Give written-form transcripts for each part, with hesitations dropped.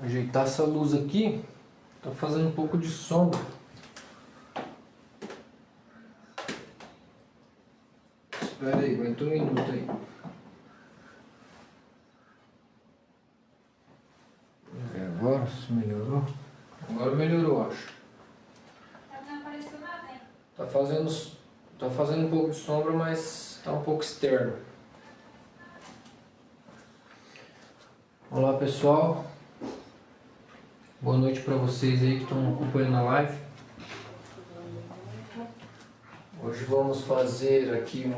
Ajeitar essa luz aqui, tá fazendo um pouco de sombra. Espera aí, aguenta um minuto aí. Agora se melhorou? Agora melhorou, acho. Não apareceu nada, hein? Tá fazendo um pouco de sombra, mas tá um pouco externo. Olá pessoal, boa noite para vocês aí que estão acompanhando a live. Hoje vamos fazer aqui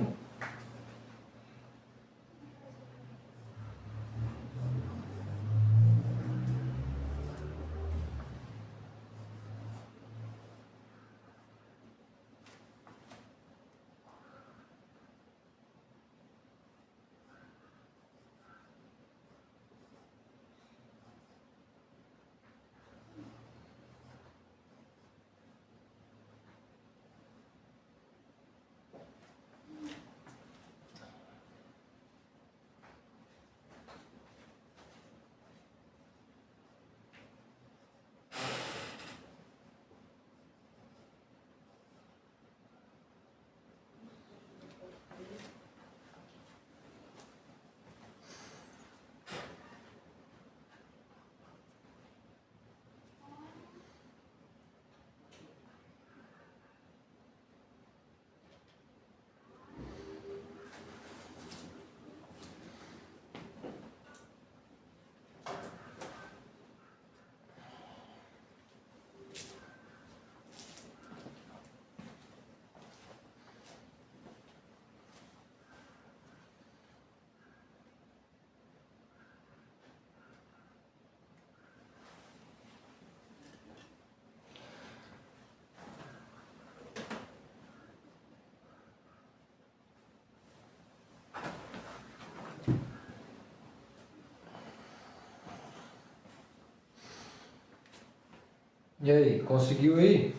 E aí, conseguiu aí?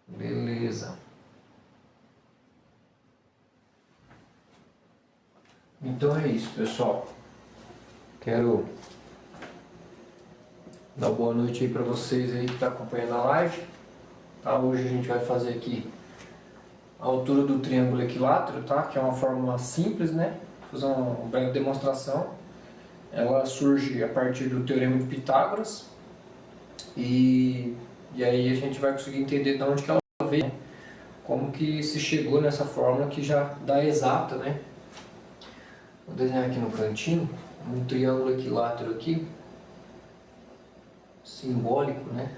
Beleza. Então é isso, pessoal. Quero dar boa noite aí para vocês aí que estão acompanhando a live. Tá? Hoje a gente vai fazer aqui a altura do triângulo equilátero, tá? Que é uma fórmula simples, né? Vou fazer uma breve demonstração. Ela surge a partir do Teorema de Pitágoras e aí a gente vai conseguir entender de onde que ela veio, né? Como que se chegou nessa fórmula que já dá exata, né? Vou desenhar aqui no cantinho um triângulo equilátero aqui, simbólico, né?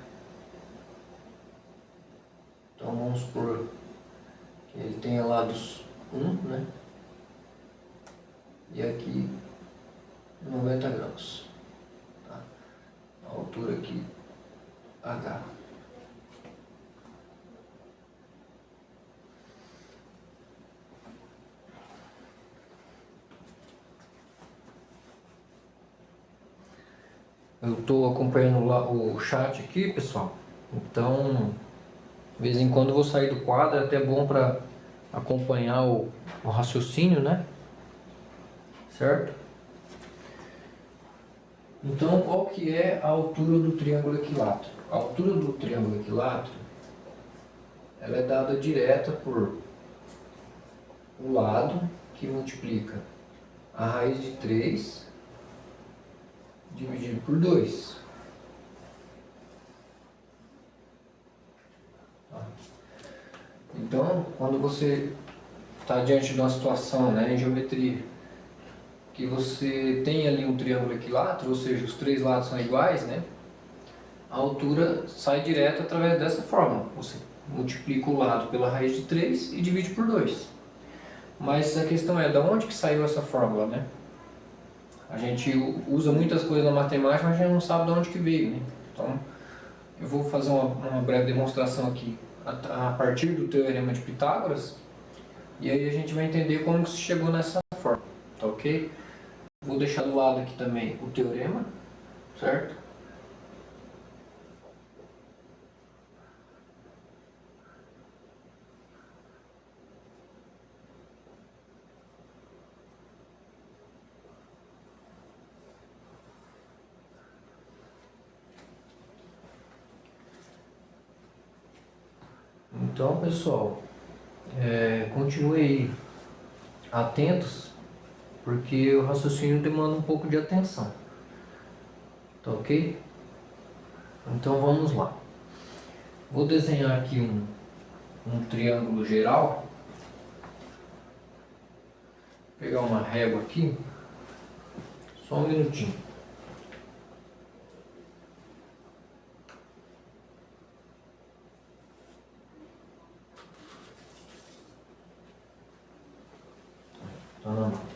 Então vamos supor que ele tenha lados 1, né? E aqui 90 graus. Tá? A altura aqui H. Eu estou acompanhando lá o chat aqui, pessoal. Então, de vez em quando eu vou sair do quadro, é até bom para acompanhar o raciocínio, né? Certo? Então, qual que é a altura do triângulo equilátero? A altura do triângulo equilátero, ela é dada direta por um lado que multiplica a raiz de 3 dividido por 2. Então, quando você está diante de uma situação, né, em geometria, que você tem ali um triângulo equilátero, ou seja, os três lados são iguais, né, a altura sai direto através dessa fórmula. Você multiplica o lado pela raiz de 3 e divide por 2. Mas a questão é, de onde que saiu essa fórmula, né? A gente usa muitas coisas na matemática, mas a gente não sabe de onde que veio, né? Então, eu vou fazer uma breve demonstração aqui a partir do Teorema de Pitágoras, e aí a gente vai entender como que se chegou nessa forma, tá ok? Vou deixar do lado aqui também o teorema, certo? Então, pessoal, continue aí atentos, porque o raciocínio demanda um pouco de atenção. Tá ok? Então vamos lá. Vou desenhar aqui um triângulo geral. Vou pegar uma régua aqui. Só um minutinho. Tá na mão.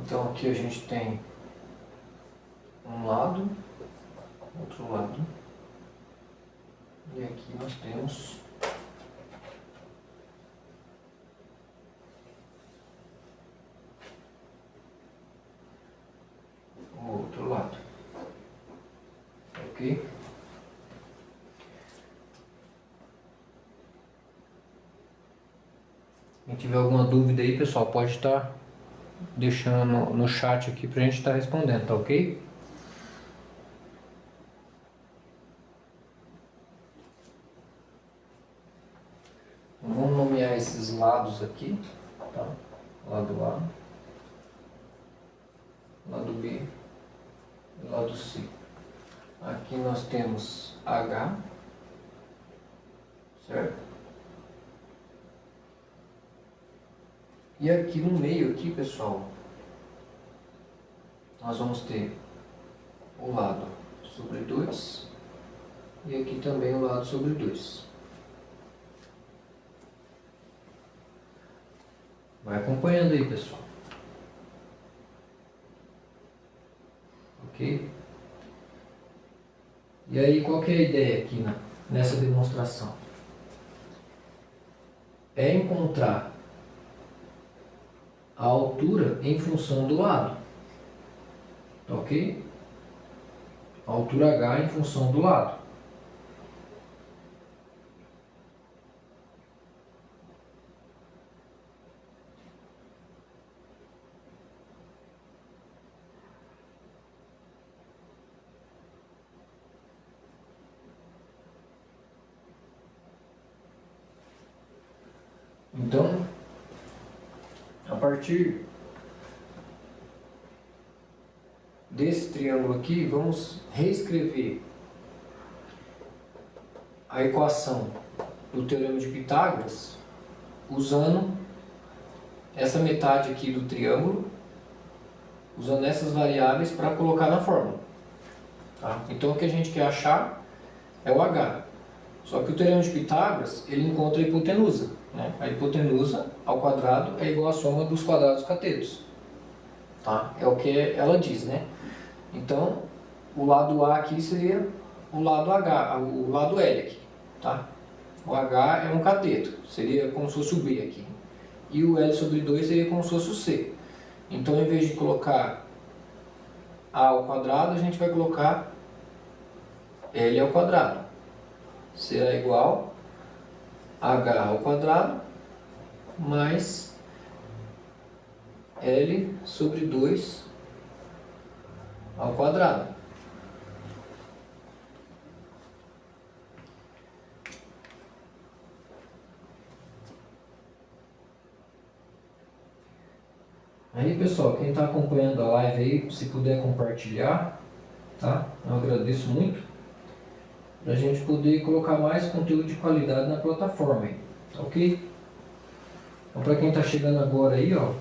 Então aqui a gente tem um lado, outro lado, e aqui nós temos o outro lado, ok? Quem tiver alguma dúvida aí, pessoal, pode estar deixando no chat aqui pra gente estar respondendo, tá ok? Vamos nomear esses lados aqui, tá? Lado A, lado B e lado C. Aqui nós temos H, certo? E aqui no meio, aqui, pessoal, nós vamos ter o lado sobre 2 e aqui também o lado sobre 2. Vai acompanhando aí, pessoal. Ok? E aí, qual que é a ideia aqui nessa demonstração? É encontrar a altura em função do lado, tá ok? A altura H em função do lado. Então, a partir desse triângulo aqui, vamos reescrever a equação do Teorema de Pitágoras usando essa metade aqui do triângulo, usando essas variáveis para colocar na fórmula. Tá? Então o que a gente quer achar é o H. Só que o Teorema de Pitágoras, ele encontra a hipotenusa, né? A hipotenusa ao quadrado é igual à soma dos quadrados catetos. Tá? É o que ela diz, né? Então, o lado A aqui seria o lado H, o lado L aqui, tá? O H é um cateto, seria como se fosse o B aqui. E o L sobre 2 seria como se fosse o C. Então, em vez de colocar A ao quadrado, a gente vai colocar L ao quadrado. Será igual a H ao quadrado mais L sobre 2 ao quadrado. Aí, pessoal, quem está acompanhando a live aí, se puder compartilhar, tá? Eu agradeço muito, para a gente poder colocar mais conteúdo de qualidade na plataforma aí, ok? Então, para quem está chegando agora aí, ó,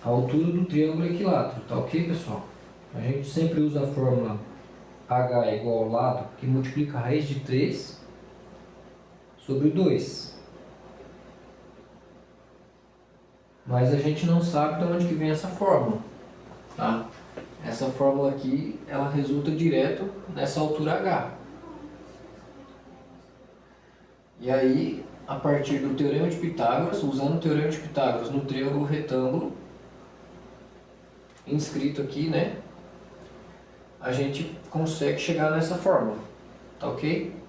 a altura do triângulo equilátero, tá ok, pessoal? A gente sempre usa a fórmula H é igual ao lado que multiplica a raiz de 3 sobre 2. mas a gente não sabe de onde que vem essa fórmula, tá? Essa fórmula aqui, ela resulta direto nessa altura H. E aí, a partir do Teorema de Pitágoras, usando o Teorema de Pitágoras no triângulo retângulo, inscrito aqui, né? A gente consegue chegar nessa fórmula, tá ok?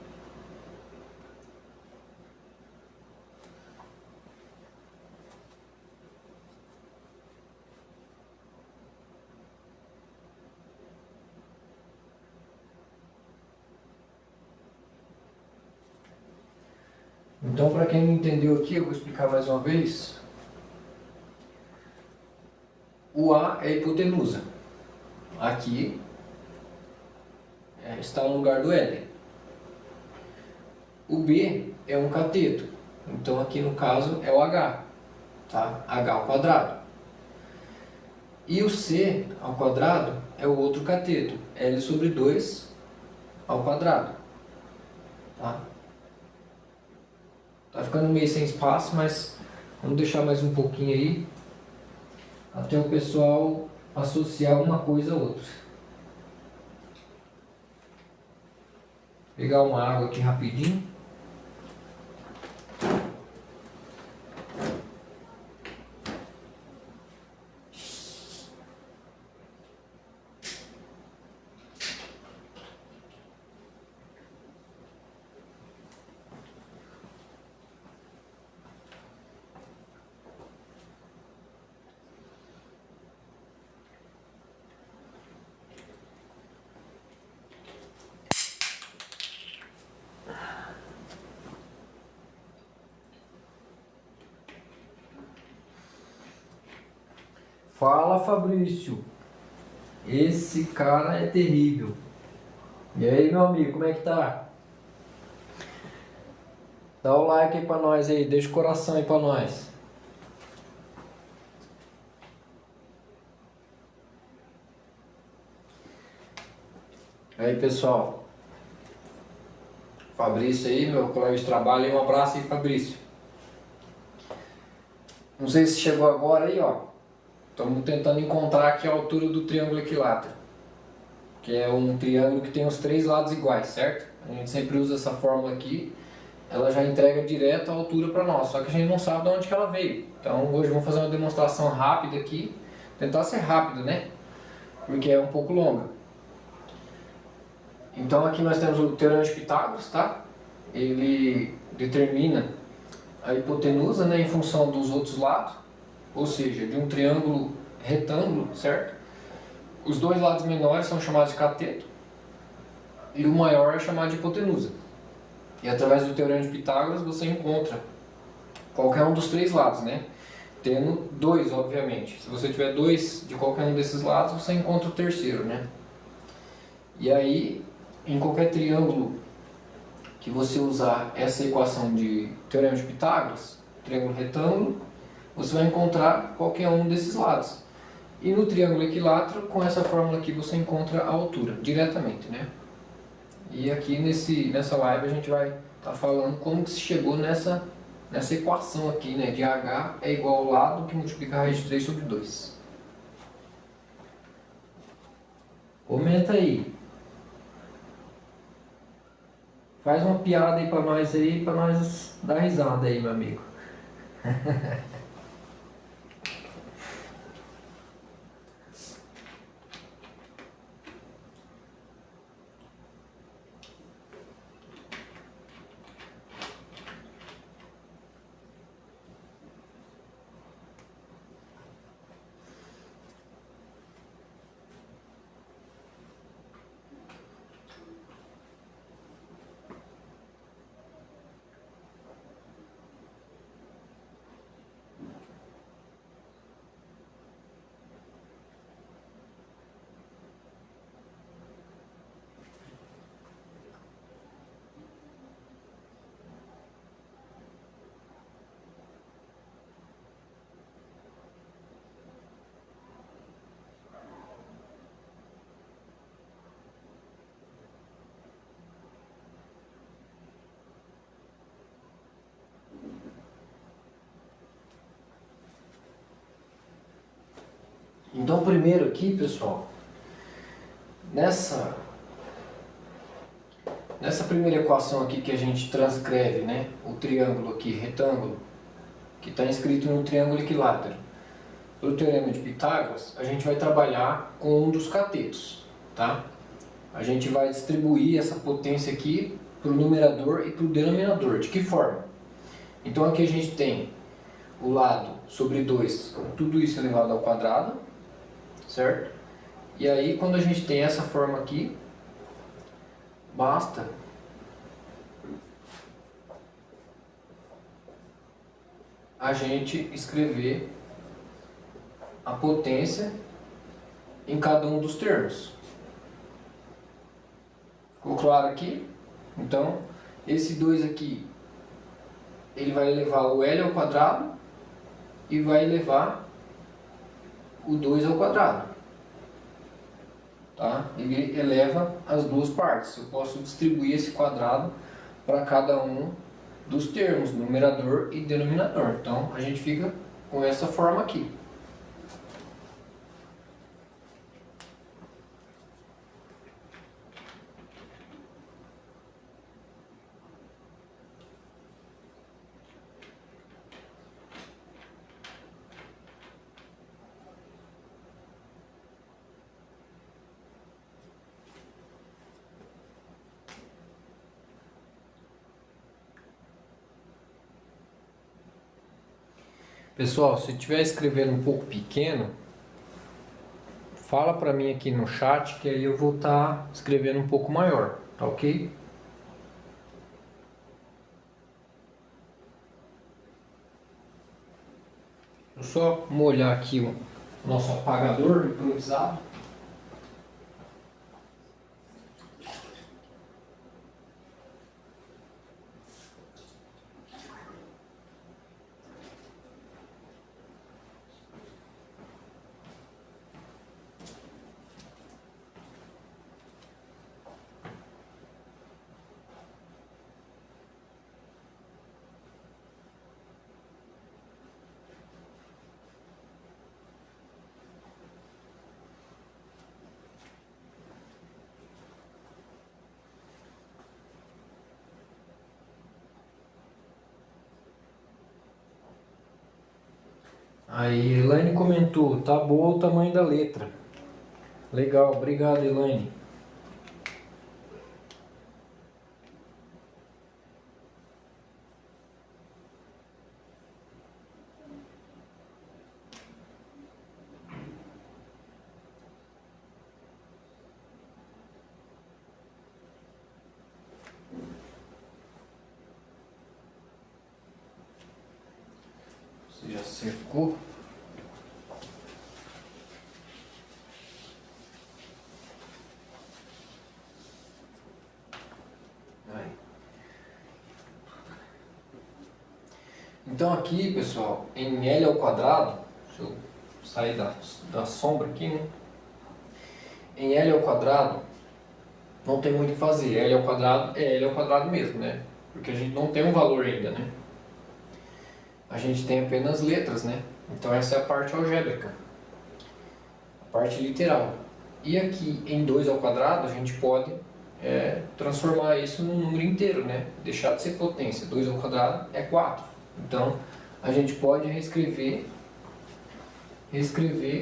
Então, para quem não entendeu aqui, eu vou explicar mais uma vez. O A é a hipotenusa. Aqui está no lugar do L. O B é um cateto. Então, aqui no caso é o H, tá? H ao quadrado. E o C ao quadrado é o outro cateto, L sobre 2 ao quadrado, tá? Tá ficando meio sem espaço, mas vamos deixar mais um pouquinho aí, até o pessoal associar uma coisa a outra. Vou pegar uma água aqui rapidinho. Fala, Fabrício. Esse cara é terrível. E aí, meu amigo, como é que tá? Dá o like aí pra nós aí, deixa o coração aí pra nós. Aí, pessoal. Fabrício aí, meu colega de trabalho, aí, um abraço aí, Fabrício. Não sei se chegou agora aí, ó. Estamos tentando encontrar aqui a altura do triângulo equilátero, que é um triângulo que tem os três lados iguais, certo? A gente sempre usa essa fórmula aqui, ela já entrega direto a altura para nós, só que a gente não sabe de onde que ela veio. Então hoje vamos fazer uma demonstração rápida aqui, tentar ser rápido, né? Porque é um pouco longa. Então aqui nós temos o Teorema de Pitágoras, tá? Ele determina a hipotenusa, né, em função dos outros lados, ou seja, de um triângulo retângulo, certo? Os dois lados menores são chamados de cateto e o maior é chamado de hipotenusa. E através do Teorema de Pitágoras você encontra qualquer um dos três lados, né? Tendo dois, obviamente. Se você tiver dois de qualquer um desses lados, você encontra o terceiro, né? E aí, em qualquer triângulo que você usar essa equação de Teorema de Pitágoras, triângulo retângulo, você vai encontrar qualquer um desses lados. E no triângulo equilátero, com essa fórmula aqui, você encontra a altura, diretamente, né? E aqui nessa live a gente vai estar falando como que se chegou nessa equação aqui, né? De H é igual ao lado que multiplica a raiz de 3 sobre 2. Comenta aí. Faz uma piada aí pra nós dar risada aí, meu amigo. Então, primeiro aqui, pessoal, nessa primeira equação aqui que a gente transcreve, né, o triângulo aqui, retângulo, que está inscrito no triângulo equilátero, pelo teorema de Pitágoras, a gente vai trabalhar com um dos catetos, tá? A gente vai distribuir essa potência aqui para o numerador e para o denominador. De que forma? Então aqui a gente tem o lado sobre 2, tudo isso elevado ao quadrado, certo? E aí quando a gente tem essa forma aqui, basta a gente escrever a potência em cada um dos termos. Ficou claro aqui? Então, esse 2 aqui, ele vai elevar o L ao quadrado e vai elevar o 2 ao quadrado. Tá? Ele eleva as duas partes. Eu posso distribuir esse quadrado para cada um dos termos, numerador e denominador. Então, a gente fica com essa forma aqui. Pessoal, se estiver escrevendo um pouco pequeno, fala para mim aqui no chat que aí eu vou estar escrevendo um pouco maior, tá ok? Vou só molhar aqui o nosso apagador improvisado. Aí, Elaine comentou, tá bom o tamanho da letra. Legal, obrigado, Elaine. Você já secou? Aí. Então aqui, pessoal, em L ao quadrado, deixa eu sair da sombra aqui, né? Em L ao quadrado, não tem muito o que fazer. L ao quadrado é L ao quadrado mesmo, né? Porque a gente não tem um valor ainda, né? A gente tem apenas letras, né? Então essa é a parte algébrica, a parte literal. E aqui em 2 ao quadrado a gente pode transformar isso num número inteiro, né? Deixar de ser potência. 2 ao quadrado é 4. Então a gente pode reescrever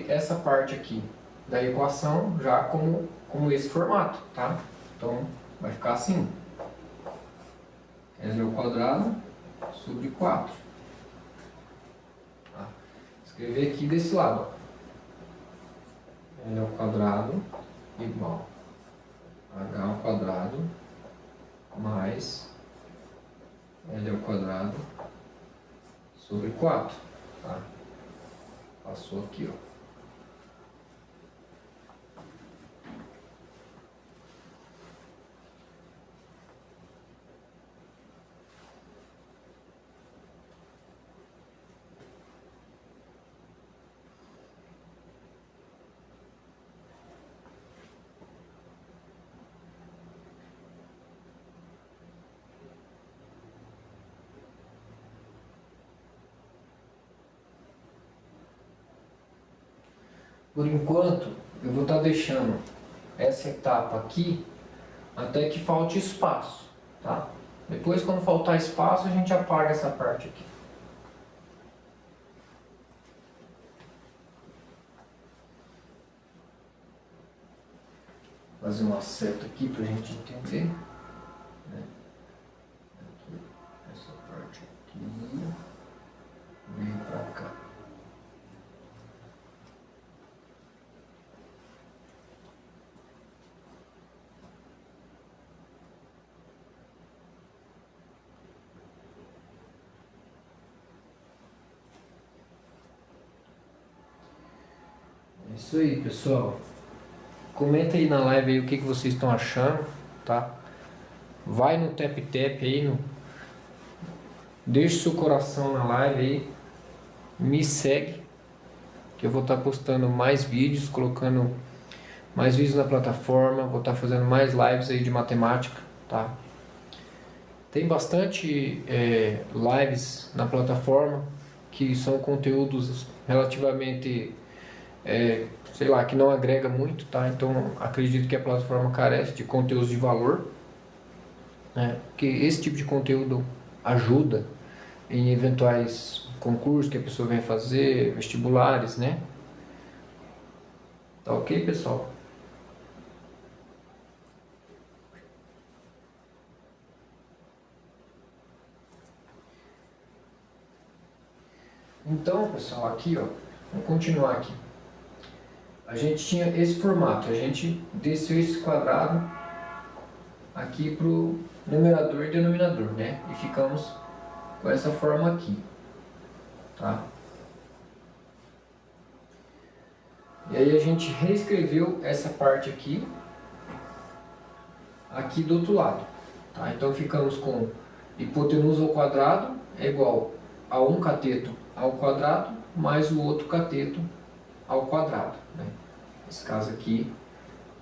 essa parte aqui da equação já como esse formato, tá? Então vai ficar assim: L ao quadrado sobre 4. Tá? Escrever aqui desse lado, ó. L ao quadrado igual H ao quadrado mais L ao quadrado sobre 4. Tá? Passou aqui, ó. Por enquanto, eu vou estar deixando essa etapa aqui até que falte espaço, tá? Depois, quando faltar espaço, a gente apaga essa parte aqui. Fazer uma seta aqui pra gente entender, né? Aqui, essa parte aqui, vem pra cá. É isso aí, pessoal. Comenta aí na live aí o que vocês estão achando, tá? Vai no tap aí, deixa seu coração na live aí, me segue, que eu vou estar postando mais vídeos, colocando mais vídeos na plataforma, vou estar fazendo mais lives aí de matemática, tá? Tem bastante lives na plataforma que são conteúdos relativamente sei lá, que não agrega muito, tá? Então acredito que a plataforma carece de conteúdos de valor, né? Porque esse tipo de conteúdo ajuda em eventuais concursos que a pessoa venha fazer, vestibulares, né? Tá ok, pessoal? Então, pessoal, aqui, ó, vamos continuar aqui. A gente tinha esse formato, a gente desceu esse quadrado aqui para o numerador e denominador, né? E ficamos com essa forma aqui, tá? E aí a gente reescreveu essa parte aqui do outro lado, tá? Então ficamos com hipotenusa ao quadrado é igual a um cateto ao quadrado mais o outro cateto ao quadrado, né? Nesse caso aqui,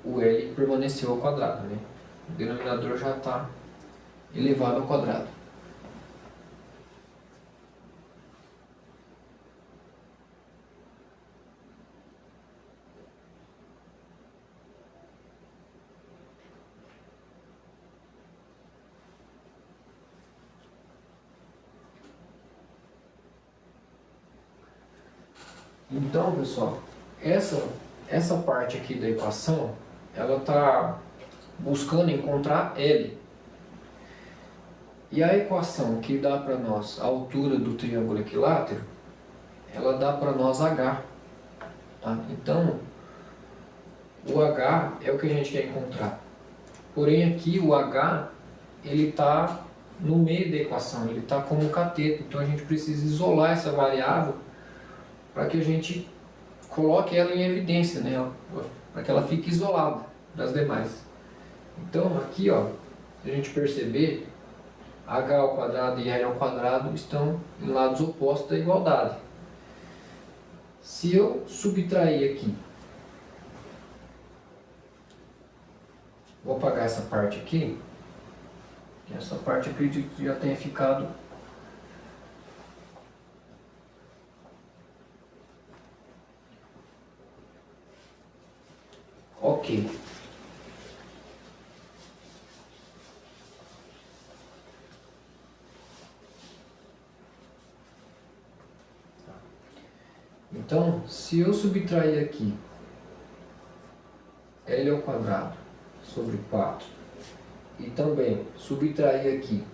o L permaneceu ao quadrado, né? O denominador já está elevado ao quadrado. Então, pessoal, essa parte aqui da equação, ela está buscando encontrar L. E a equação que dá para nós a altura do triângulo equilátero, ela dá para nós H. Tá? Então, o H é o que a gente quer encontrar. Porém, aqui o H, ele está no meio da equação, ele está como um cateto. Então, a gente precisa isolar essa variável para que a gente coloque ela em evidência, né? Para que ela fique isolada das demais. Então, aqui, ó, se a gente perceber, h ao quadrado e l ao quadrado estão em lados opostos da igualdade. Se eu subtrair aqui, vou apagar essa parte aqui, que essa parte eu acredito que já tenha ficado ok. Então, se eu subtrair aqui L ao quadrado sobre 4 e também subtrair aqui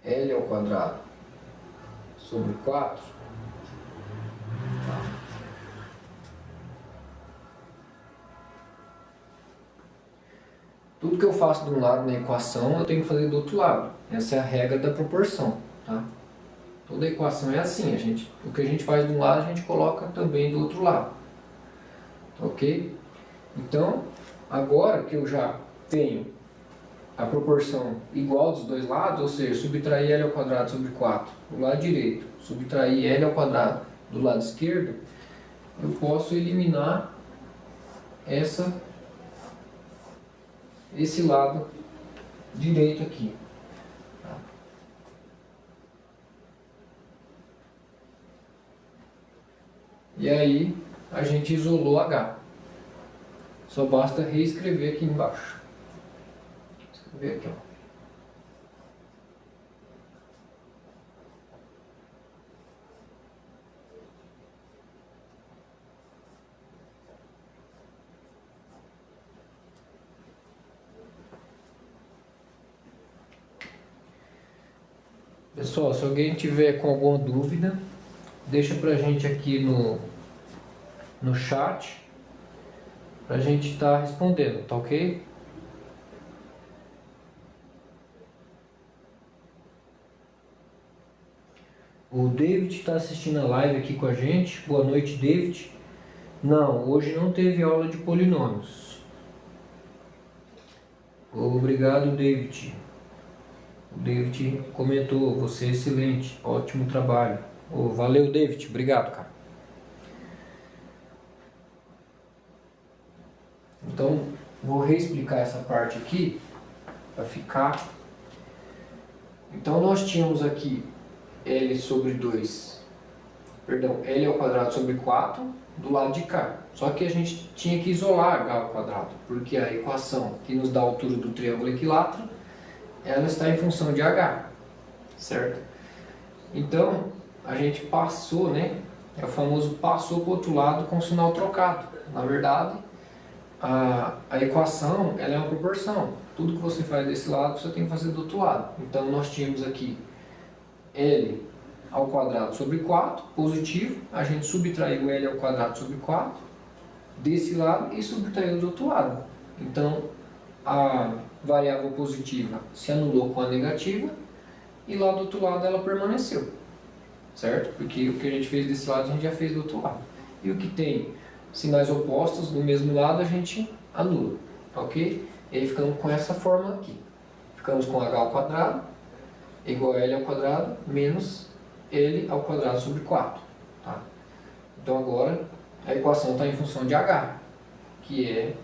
L ao quadrado sobre 4, tudo que eu faço de um lado na equação eu tenho que fazer do outro lado. Essa é a regra da proporção, tá? Toda equação é assim, o que a gente faz de um lado a gente coloca também do outro lado. Ok? Então, agora que eu já tenho a proporção igual dos dois lados, ou seja, subtrair L ao quadrado sobre 4 do lado direito, subtrair L ao quadrado do lado esquerdo, eu posso eliminar esse lado direito aqui. E aí a gente isolou H. Só basta reescrever aqui embaixo. Escrever aqui, ó. Pessoal, se alguém tiver com alguma dúvida, deixa pra gente aqui no chat pra gente estar respondendo, tá ok? O David está assistindo a live aqui com a gente. Boa noite, David. Não, hoje não teve aula de polinômios. Obrigado, David. O David comentou, você é excelente, ótimo trabalho. Valeu, David, obrigado, cara. Então, vou reexplicar essa parte aqui para ficar. Então, nós tínhamos aqui L sobre 2, perdão, L ao quadrado sobre 4 do lado de cá. Só que a gente tinha que isolar H ao quadrado, porque a equação que nos dá a altura do triângulo equilátero, ela está em função de H, certo? Então, a gente passou, né? É o famoso passou para o outro lado com o sinal trocado. Na verdade, a equação ela é uma proporção. Tudo que você faz desse lado, você tem que fazer do outro lado. Então, nós tínhamos aqui L ao quadrado sobre 4, positivo. A gente subtraiu L ao quadrado sobre 4 desse lado e subtraiu do outro lado. Então, a variável positiva se anulou com a negativa e lá do outro lado ela permaneceu, certo? Porque o que a gente fez desse lado a gente já fez do outro lado. E o que tem sinais opostos do mesmo lado a gente anula, ok? E aí ficamos com essa forma aqui. Ficamos com H ao quadrado igual a L ao quadrado menos L ao quadrado sobre 4. Tá? Então agora a equação está em função de H, que é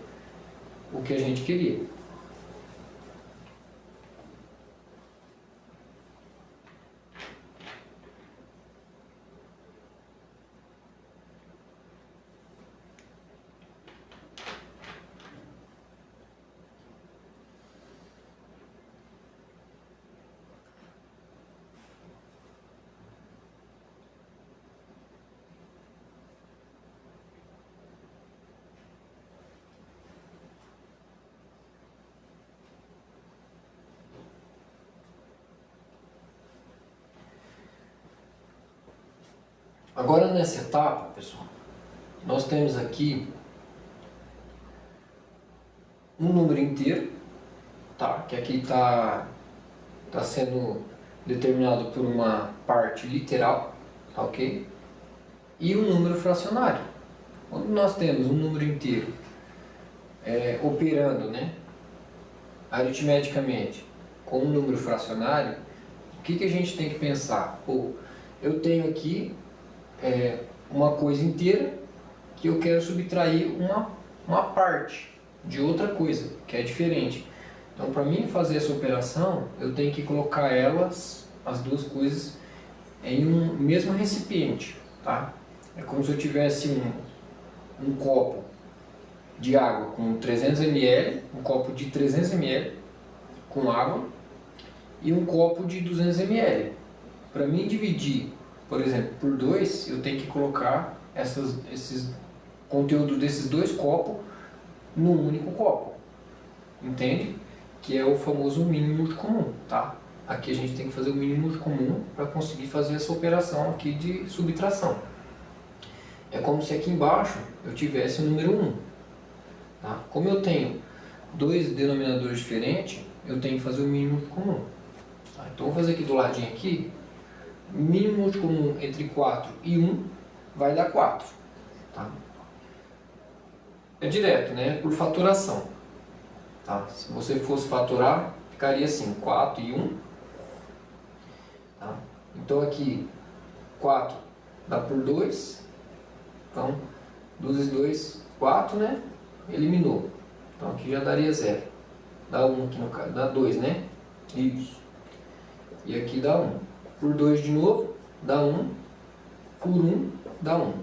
o que a gente queria. Agora nessa etapa, pessoal, nós temos aqui um número inteiro, tá? Que aqui está sendo determinado por uma parte literal, tá ok? E um número fracionário. Quando nós temos um número inteiro operando, né, aritmeticamente com um número fracionário, o que a gente tem que pensar? Pô, eu tenho aqui uma coisa inteira que eu quero subtrair uma parte de outra coisa, que é diferente. Então, para mim fazer essa operação, eu tenho que colocar elas, as duas coisas, em um mesmo recipiente, tá? É como se eu tivesse um copo de água com 300 ml, um copo de 300 ml com água e um copo de 200 ml. Para mim dividir, por exemplo, por 2, eu tenho que colocar esses conteúdos desses dois copos num único copo, entende? Que é o famoso mínimo comum, tá? Aqui a gente tem que fazer o mínimo comum para conseguir fazer essa operação aqui de subtração. É como se aqui embaixo eu tivesse o número 1. Tá? Como eu tenho dois denominadores diferentes, eu tenho que fazer o mínimo comum. Tá? Então vou fazer aqui do ladinho aqui. Mínimo comum entre 4 e 1 vai dar 4. Tá? É direto, né? Por fatoração. Tá? Se você fosse fatorar, ficaria assim, 4 e 1. Tá? Então aqui, 4 dá por 2. Então, 2 vezes 2, 4, né? Eliminou. Então aqui já daria 0. Dá 1 aqui no caso, dá 2, né? Isso. E aqui dá 1. Por 2 de novo, dá 1. Por 1, dá 1.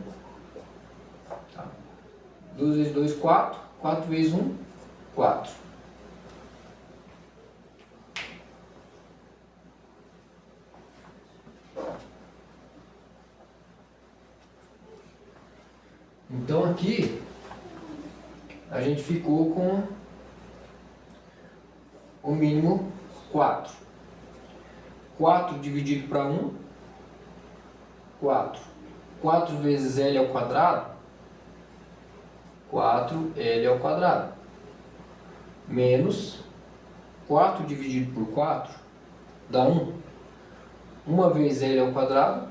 2 vezes 2, 4. 4 vezes 1, 4. Então aqui a gente ficou com o mínimo 4. 4 dividido para 1, 4. 4 vezes L ao quadrado, 4L ao quadrado. Menos 4 dividido por 4 dá 1. 1 vezes L ao quadrado,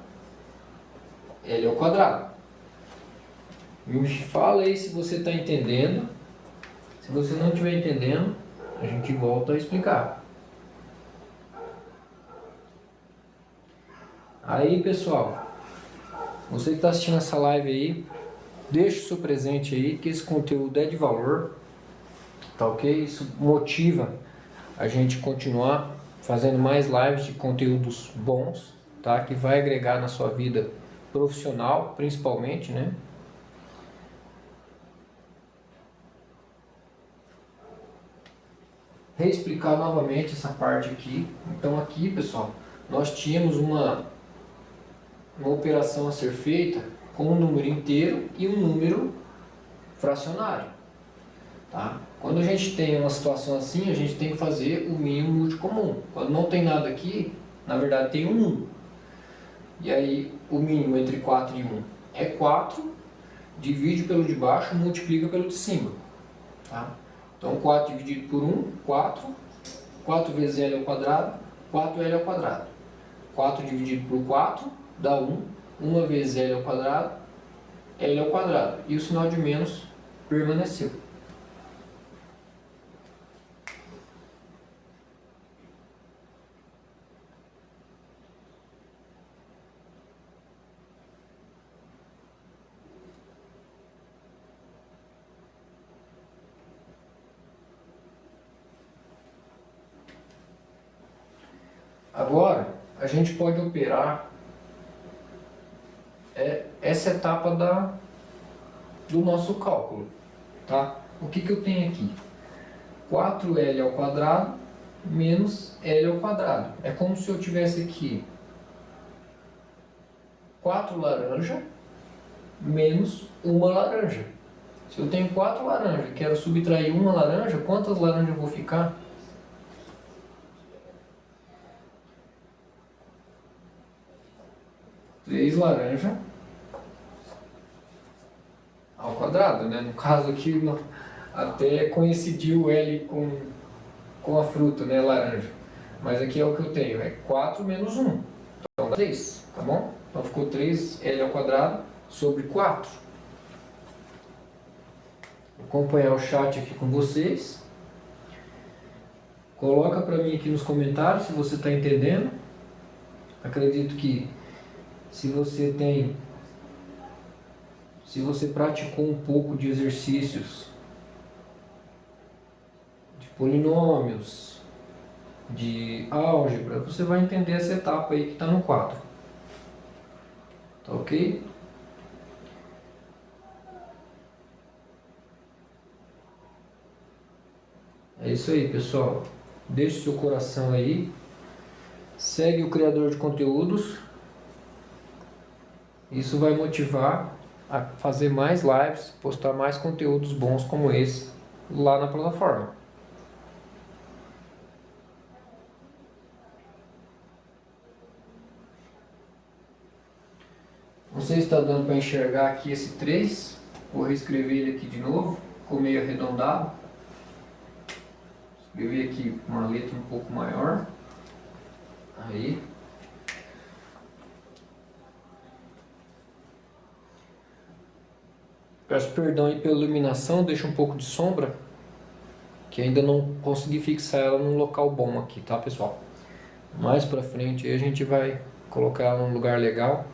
L ao quadrado. Me fala aí se você está entendendo. Se você não estiver entendendo, a gente volta a explicar. Aí, pessoal, você que está assistindo essa live aí, deixa o seu presente aí, que esse conteúdo é de valor, tá ok? Isso motiva a gente continuar fazendo mais lives de conteúdos bons, tá? Que vai agregar na sua vida profissional, principalmente, né? Reexplicar novamente essa parte aqui. Então aqui, pessoal, nós tínhamos uma operação a ser feita com um número inteiro e um número fracionário, tá? Quando a gente tem uma situação assim, a gente tem que fazer o mínimo múltiplo comum. Quando não tem nada aqui, na verdade tem um 1. E aí o mínimo entre 4 e 1 é 4, divide pelo de baixo, multiplica pelo de cima, tá? Então 4 dividido por 1, 4. 4 vezes L ao quadrado, 4L ao quadrado. 4 dividido por 4 dá 1. 1 vezes L ao quadrado, L ao quadrado. E o sinal de menos permaneceu. Agora, a gente pode operar essa etapa do nosso cálculo, tá? O que eu tenho aqui? 4L ao quadrado menos L ao quadrado. É como se eu tivesse aqui 4 laranja menos uma laranja. Se eu tenho 4 laranjas e quero subtrair uma laranja, quantas laranjas eu vou ficar? 3 laranjas ao quadrado, né? No caso aqui, até coincidiu o L com a fruta, né? Laranja. Mas aqui é o que eu tenho, é 4 menos 1. Então dá 3, tá bom? Então ficou 3L ao quadrado sobre 4. Vou acompanhar o chat aqui com vocês. Coloca para mim aqui nos comentários se você está entendendo. Acredito que se você praticou um pouco de exercícios de polinômios, de álgebra, você vai entender essa etapa aí que está no quadro. Tá ok? É isso aí, pessoal. Deixe seu coração aí. Segue o criador de conteúdos. Isso vai motivar a fazer mais lives, postar mais conteúdos bons como esse lá na plataforma. Não sei se está dando para enxergar aqui esse 3. Vou reescrever ele aqui de novo. Ficou meio arredondado. Escrevi aqui uma letra um pouco maior. Aí. Peço perdão aí pela iluminação, deixa um pouco de sombra, que ainda não consegui fixar ela num local bom aqui, tá, pessoal? Mais pra frente aí a gente vai colocar ela num lugar legal.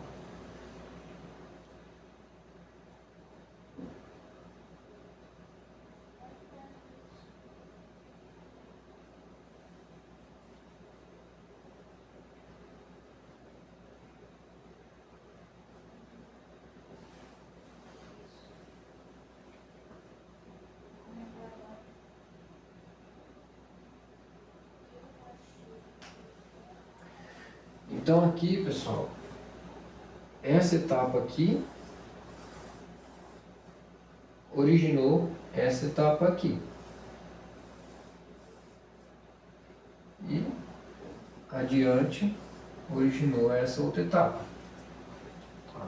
Então aqui, pessoal, essa etapa aqui originou essa etapa aqui. E adiante originou essa outra etapa. Tá?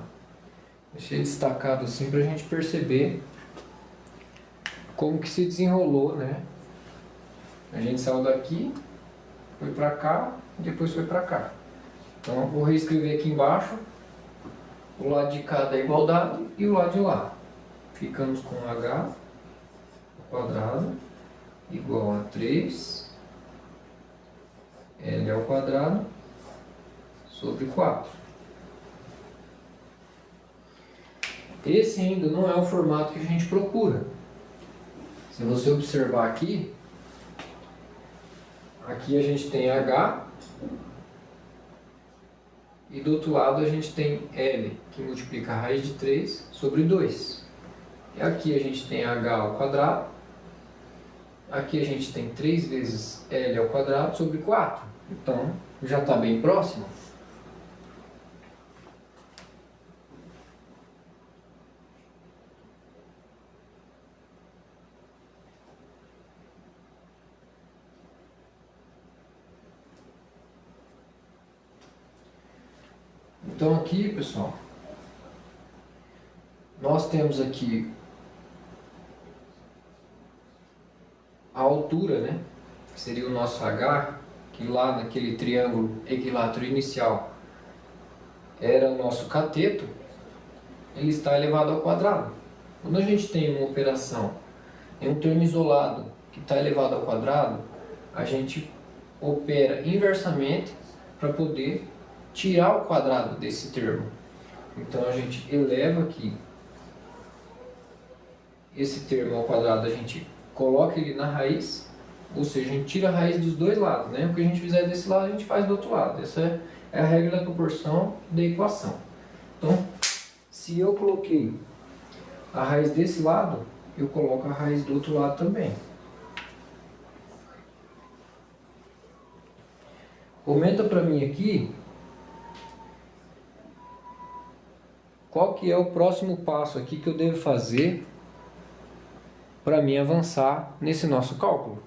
Deixei destacado assim para a gente perceber como que se desenrolou, né? A gente saiu daqui, foi para cá, depois foi para cá. Então eu vou reescrever aqui embaixo o lado de cá da igualdade e o lado de lá. Ficamos com h ao quadrado igual a 3 L ao quadrado sobre 4. Esse ainda não é o formato que a gente procura. Se você observar aqui, aqui a gente tem h e do outro lado a gente tem L, que multiplica a raiz de 3 sobre 2. E aqui a gente tem h ao quadrado, aqui a gente tem 3 vezes L ao quadrado sobre 4. Então, já está bem próximo. Então aqui, pessoal, nós temos aqui a altura, né? Que seria o nosso H, que lá naquele triângulo equilátero inicial era o nosso cateto, ele está elevado ao quadrado. Quando a gente tem uma operação em um termo isolado que está elevado ao quadrado, a gente opera inversamente para poder tirar o quadrado desse termo. Então a gente eleva aqui esse termo ao quadrado, a gente coloca ele na raiz, ou seja, a gente tira a raiz dos dois lados, né? O que a gente fizer desse lado, a gente faz do outro lado. Essa é a regra da proporção da equação. Então, se eu coloquei a raiz desse lado, eu coloco a raiz do outro lado também. Comenta para mim aqui qual que é o próximo passo aqui que eu devo fazer para mim avançar nesse nosso cálculo.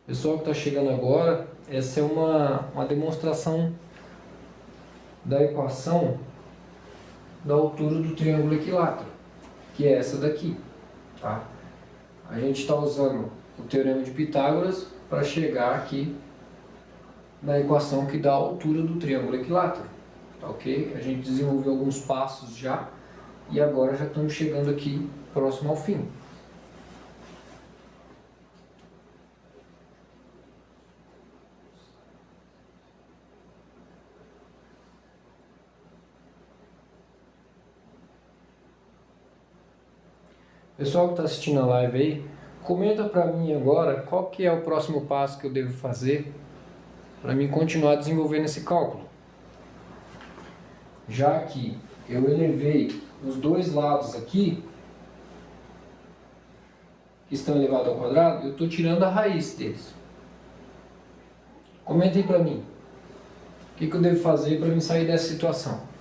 Pessoal que está chegando agora, essa é uma demonstração da equação da altura do triângulo equilátero, que é essa daqui, tá? A gente está usando o teorema de Pitágoras para chegar aqui na equação que dá a altura do triângulo equilátero, tá ok? A gente desenvolveu alguns passos já e agora já estamos chegando aqui próximo ao fim. Pessoal que está assistindo a live aí, comenta para mim agora qual que é o próximo passo que eu devo fazer para mim continuar desenvolvendo esse cálculo. Já que eu elevei os dois lados aqui, que estão elevados ao quadrado, eu estou tirando a raiz deles. Comentem para mim, o que eu devo fazer para mim sair dessa situação.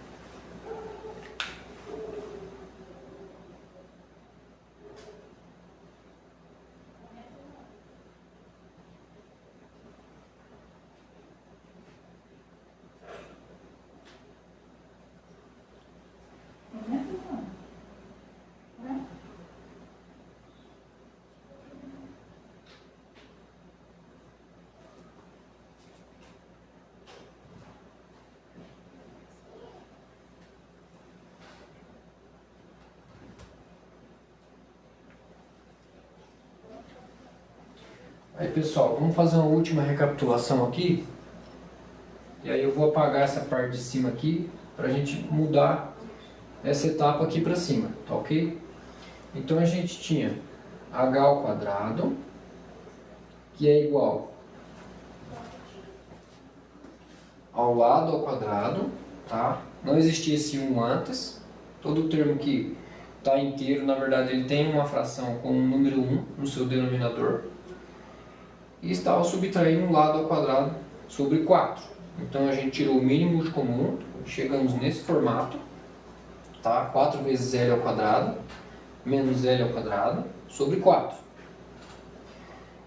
Aí pessoal, vamos fazer uma última recapitulação aqui. E aí eu vou apagar essa parte de cima aqui para a gente mudar essa etapa aqui para cima, tá ok? Então a gente tinha h ao quadrado, que é igual ao lado ao quadrado, tá? Não existia esse 1 antes. Todo termo que está inteiro, na verdade ele tem uma fração com o número 1 no seu denominador, e está subtraindo um lado ao quadrado sobre 4. Então a gente tirou o mínimo múltiplo comum, chegamos nesse formato, tá? 4 vezes L ao quadrado, menos L ao quadrado, sobre 4.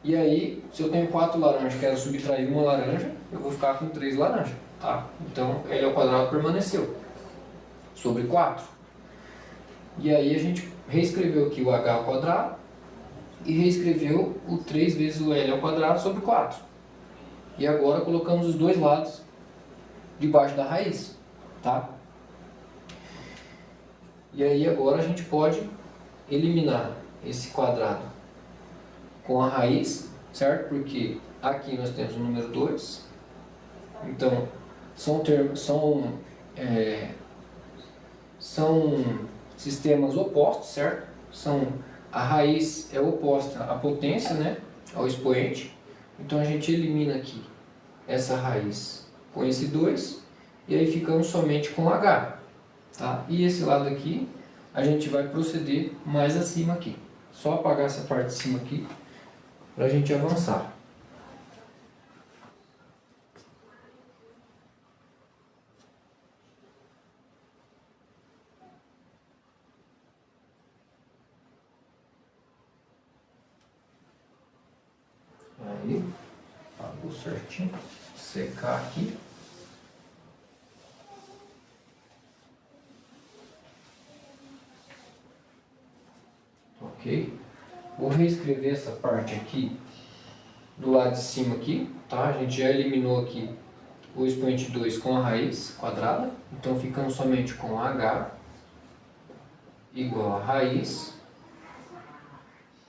E aí, se eu tenho 4 laranjas e quero subtrair uma laranja, eu vou ficar com 3 laranjas, tá? Então L ao quadrado permaneceu, sobre 4. E aí a gente reescreveu aqui o H ao quadrado e reescreveu o 3 vezes o L ao quadrado sobre 4. E agora colocamos os dois lados debaixo da raiz, tá? E aí agora a gente pode eliminar esse quadrado com a raiz, certo? Porque aqui nós temos o número 2. Então, são sistemas opostos, certo? A raiz é oposta à potência, né? Ao expoente. Então a gente elimina aqui essa raiz com esse 2 e aí ficamos somente com H, tá? E esse lado aqui a gente vai proceder mais acima aqui. Só apagar essa parte de cima aqui para a gente avançar. Aí, apagou certinho, secar aqui. Ok? Vou reescrever essa parte aqui do lado de cima aqui, tá? A gente já eliminou aqui o expoente 2 com a raiz quadrada, então ficamos somente com H igual a raiz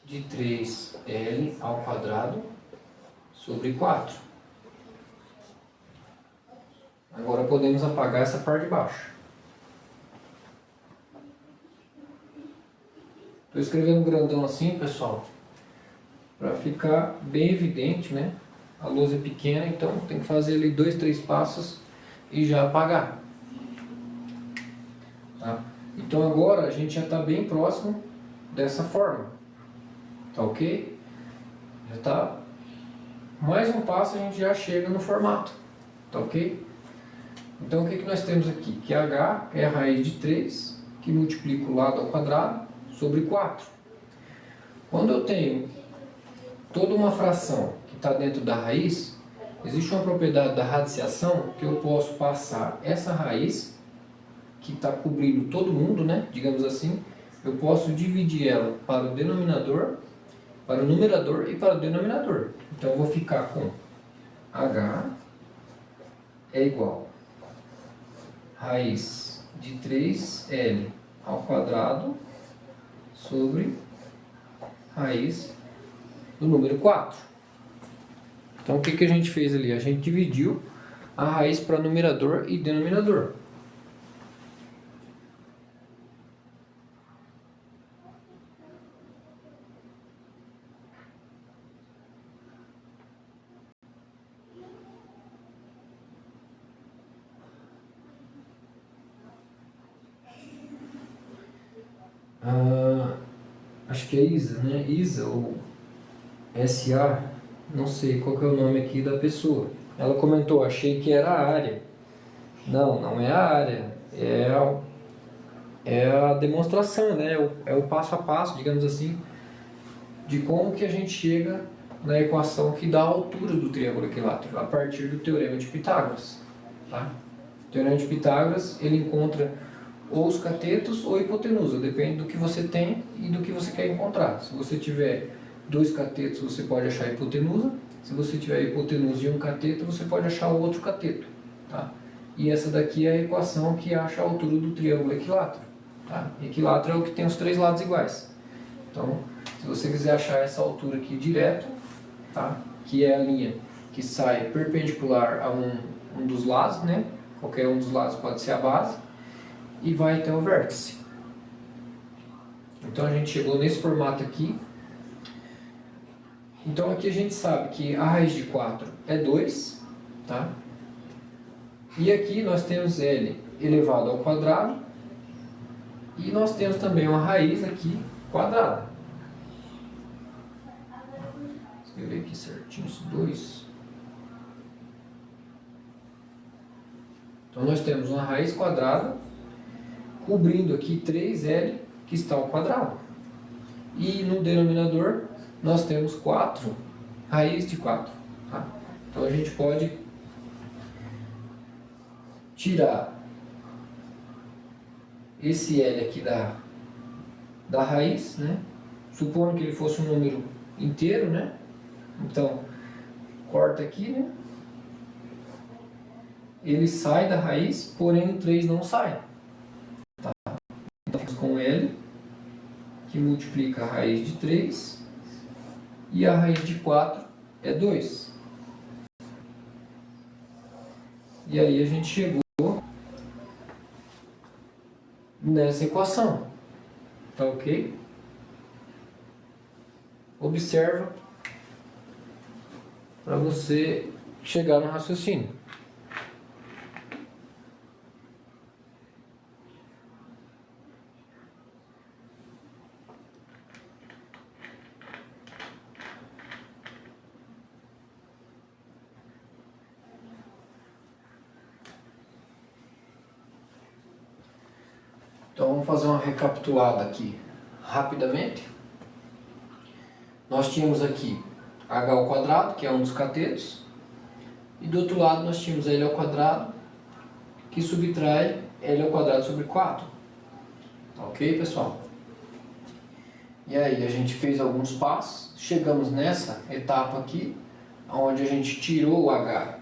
de 3L ao quadrado sobre 4. Agora podemos apagar essa parte de baixo. Estou escrevendo grandão assim, pessoal, para ficar bem evidente, né? A luz é pequena, então tem que fazer ali 2, 3 passos e já apagar. Tá? Então agora a gente já está bem próximo dessa forma. Tá ok? Já está. Mais um passo a gente já chega no formato. Tá ok? Então o que nós temos aqui? Que H é a raiz de 3, que multiplica o lado ao quadrado, sobre 4. Quando eu tenho toda uma fração que está dentro da raiz, existe uma propriedade da radiciação que eu posso passar essa raiz, que está cobrindo todo mundo, né? Digamos assim, eu posso dividir ela para o denominador, para o numerador e para o denominador. Então eu vou ficar com H é igual a raiz de 3L ao quadrado sobre raiz do número 4. Então o que a gente fez ali? A gente dividiu a raiz para numerador e denominador. Acho que é ISA, né? ISA ou SA, não sei qual que é o nome aqui da pessoa. Ela comentou, achei que era a área. Não, não é a área, é a demonstração, né? É o passo a passo, digamos assim, de como que a gente chega na equação que dá a altura do triângulo equilátero, a partir do Teorema de Pitágoras. Tá? O Teorema de Pitágoras, ele encontra ou os catetos ou a hipotenusa, depende do que você tem e do que você quer encontrar. Se você tiver 2 catetos, você pode achar a hipotenusa. Se você tiver a hipotenusa e um cateto, você pode achar o outro cateto. Tá? E essa daqui é a equação que acha a altura do triângulo equilátero. Tá? Equilátero é o que tem os 3 lados iguais. Então, se você quiser achar essa altura aqui direto, tá? Que é a linha que sai perpendicular a um dos lados, né? Qualquer um dos lados pode ser a base, e vai até o vértice. Então a gente chegou nesse formato aqui. Então aqui a gente sabe que a raiz de 4 é 2, tá? E aqui nós temos L elevado ao quadrado E nós temos também uma raiz aqui quadrada. Vou escrever aqui certinho os dois. Então nós temos uma raiz quadrada cobrindo aqui 3L que está ao quadrado. E no denominador nós temos 4 raiz de 4. Tá? Então a gente pode tirar esse L aqui da raiz, né? Supondo que ele fosse um número inteiro, né? Então, corta aqui, né? Ele sai da raiz, porém o 3 não sai. Tá? Então, ficamos com L, que multiplica a raiz de 3, e a raiz de 4 é 2. E aí a gente chegou nessa equação. Tá ok? Observa para você chegar no raciocínio. Então vamos fazer uma recapitulada aqui rapidamente. Nós tínhamos aqui h ao quadrado, que é um dos catetos, e do outro lado nós tínhamos L ao quadrado, que subtrai L ao quadrado sobre 4. Ok, pessoal? E aí a gente fez alguns passos, chegamos nessa etapa aqui, onde a gente tirou o h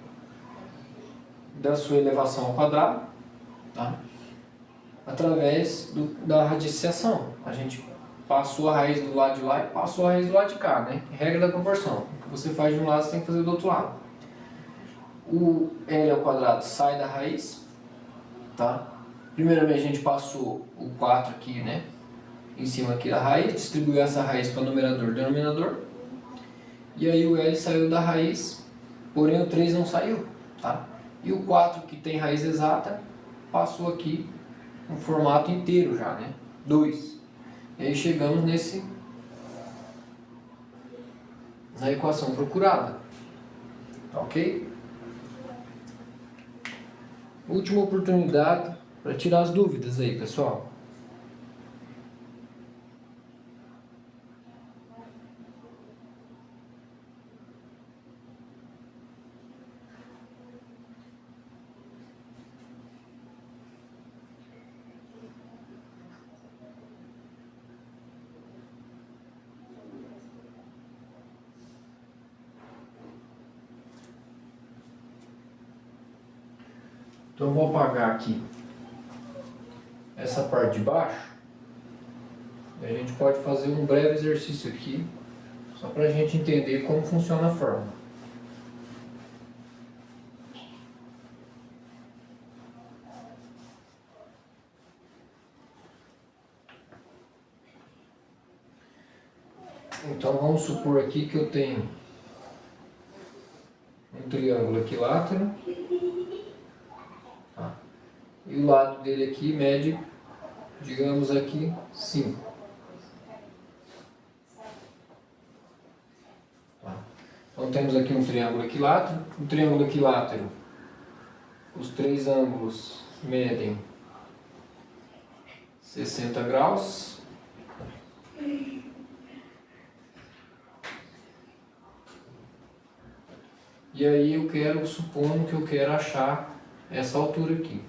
da sua elevação ao quadrado, tá? Através da radiciação. A gente passou a raiz do lado de lá e passou a raiz do lado de cá, né? Regra da proporção. O que você faz de um lado, você tem que fazer do outro lado. O L ao quadrado sai da raiz, tá? Primeiramente a gente passou o 4 aqui, né? Em cima aqui da raiz, distribuiu essa raiz para numerador e denominador. E aí o L saiu da raiz, porém o 3 não saiu, tá? E o 4, que tem raiz exata, passou aqui um formato inteiro já, né? 2. E aí chegamos na equação procurada. Ok? Última oportunidade para tirar as dúvidas aí, pessoal. Então eu vou apagar aqui essa parte de baixo. E a gente pode fazer um breve exercício aqui, só para a gente entender como funciona a fórmula. Então vamos supor aqui que eu tenho um triângulo equilátero. E o lado dele aqui mede, digamos aqui, 5. Tá. Então temos aqui um triângulo equilátero. O triângulo equilátero, os três ângulos medem 60 graus. E aí eu quero, supondo que eu quero achar essa altura aqui.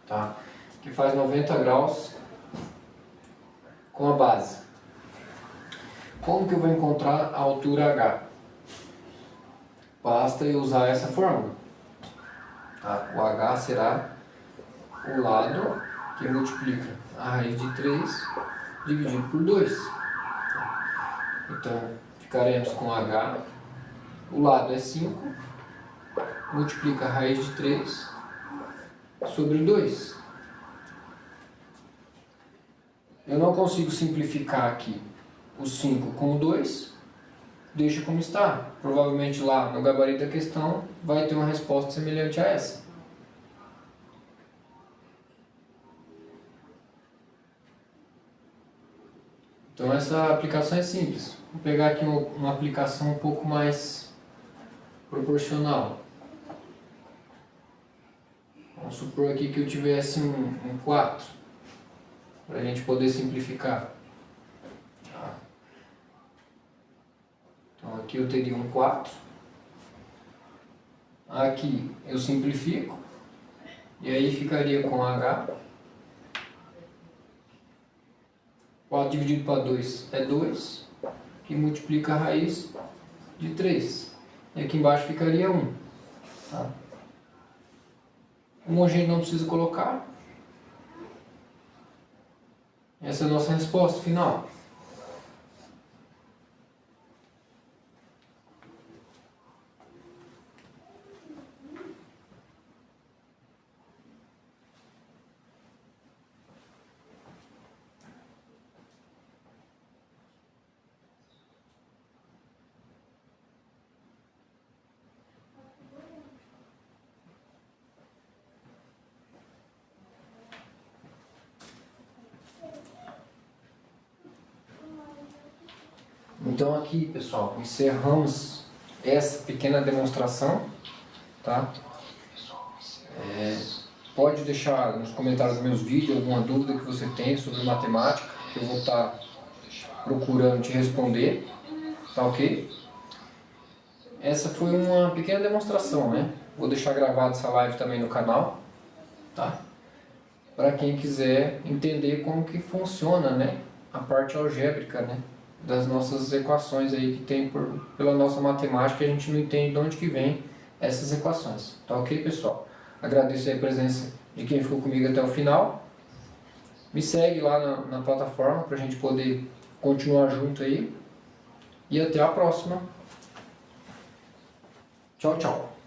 Tá? Que faz 90 graus com a base. Como que eu vou encontrar a altura H? Basta eu usar essa fórmula. Tá? O H será o lado que multiplica a raiz de 3 dividido por 2. Então, ficaremos com H, o lado é 5, multiplica a raiz de 3 sobre 2. Eu não consigo simplificar aqui o 5 com o 2, deixa como está. Provavelmente lá no gabarito da questão vai ter uma resposta semelhante a essa. Então essa aplicação é simples. Vou pegar aqui uma aplicação um pouco mais proporcional. Vamos supor aqui que eu tivesse um 4, para a gente poder simplificar. Então aqui eu teria um 4. Aqui eu simplifico. E aí ficaria com H. 4 dividido para 2 é 2. Que multiplica a raiz de 3. E aqui embaixo ficaria 1. Tá? 1 a gente não precisa colocar. Essa é a nossa resposta final. Então aqui, pessoal, encerramos essa pequena demonstração, tá? Pode deixar nos comentários dos meus vídeos alguma dúvida que você tem sobre matemática, que eu vou estar procurando te responder, tá ok? Essa foi uma pequena demonstração, né? Vou deixar gravado essa live também no canal, tá? Para quem quiser entender como que funciona, né? A parte algébrica, né? Das nossas equações aí que tem pela nossa matemática, a gente não entende de onde que vem essas equações. Tá ok, pessoal? Agradeço aí a presença de quem ficou comigo até o final. Me segue lá na plataforma para a gente poder continuar junto aí. E até a próxima. Tchau, tchau.